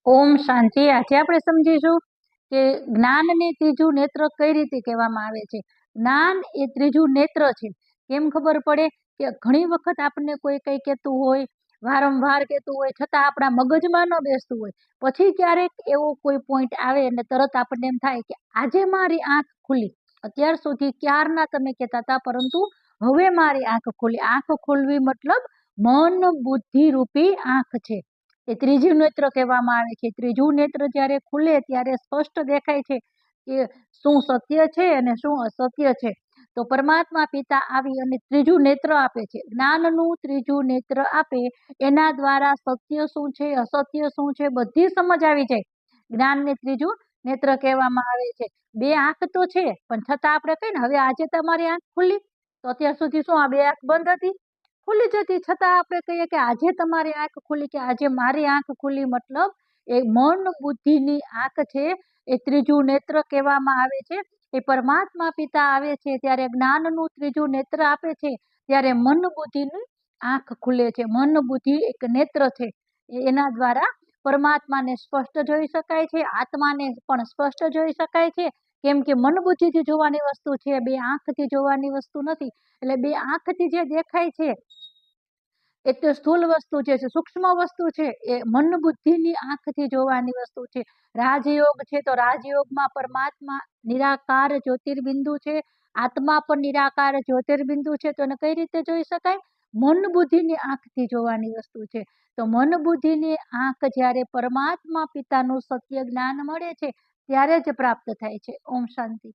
ઓમ શાંતિ। આજે આપણે સમજીશું કે જ્ઞાનને ત્રીજું નેત્ર કઈ રીતે કહેવામાં આવે છે। જ્ઞાન એ ત્રીજું નેત્ર છે। કેમ ખબર પડે કે ઘણી વખત આપણને કોઈ કઈ કહેતું હોય, વારંવાર કહેતું હોય, છતાં આપણા મગજમાં ન બેસતું હોય, પછી ક્યારેક એવો કોઈ પોઈન્ટ આવે અને તરત આપણને એમ થાય કે આજે મારી આંખ ખુલી। અત્યાર સુધી ક્યારના તમે કહેતા હતા, પરંતુ હવે મારી આંખ ખુલી। આંખ ખુલવી મતલબ મન બુદ્ધિ રૂપી આંખ છે, એ ત્રીજું નેત્ર કહેવામાં આવે છે। ત્રીજું નેત્ર જ્યારે ખુલે ત્યારે સ્પષ્ટ દેખાય છે કે શું સત્ય છે અને શું અસત્ય છે। તો પરમાત્મા પિતા આવી અને ત્રીજું નેત્ર આપે છે, જ્ઞાનનું ત્રીજું નેત્ર આપે। એના દ્વારા સત્ય શું છે, અસત્ય શું છે, બધી સમજ આવી જાય। જ્ઞાનને ત્રીજું નેત્ર કહેવામાં આવે છે। બે આંખ તો છે, પણ છતાં આપણે કહીએ ને હવે આજે તમારી આંખ ખુલી, તો અત્યાર સુધી શું આ બે આંખ બંધ હતી, ખુલી જતી, છતાં આપણે કહીએ કે આજે તમારી આંખ ખુલી, કે આજે મારી આંખ ખુલી, મતલબ એ મન બુદ્ધિની આંખ છે, એ ત્રીજું નેત્ર કહેવામાં આવે છે। એ પરમાત્મા પિતા આવે છે ત્યારે જ્ઞાનનું ત્રીજું નેત્ર આપે છે, ત્યારે મન બુદ્ધિની આંખ ખુલે છે। મન બુદ્ધિ એક નેત્ર છે, એના દ્વારા પરમાત્માને સ્પષ્ટ જોઈ શકાય છે, આત્માને પણ સ્પષ્ટ જોઈ શકાય છે। કેમ કે મન બુદ્ધિથી જોવાની વસ્તુ છે, બે આંખથી જોવાની વસ્તુ નથી। એટલે બે આંખથી જે દેખાય છે એ તો સ્થૂલ વસ્તુ છે, સૂક્ષ્મ વસ્તુ છે, એ મન બુદ્ધિની આંખથી જોવાની વસ્તુ છે। રાજયોગ છે તો રાજયોગમાં પરમાત્મા નિરાકાર જ્યોતિર્બિંદુ છે, આત્મા પણ નિરાકાર જ્યોતિર્બિંદુ છે। તો એને કઈ રીતે જોઈ શકાય? મન બુદ્ધિની આંખથી જોવાની વસ્તુ છે। તો મન બુદ્ધિની આંખ જ્યારે પરમાત્મા પિતાનું સત્ય જ્ઞાન મળે છે ત્યારે જ પ્રાપ્ત થાય છે। ઓમ શાંતિ।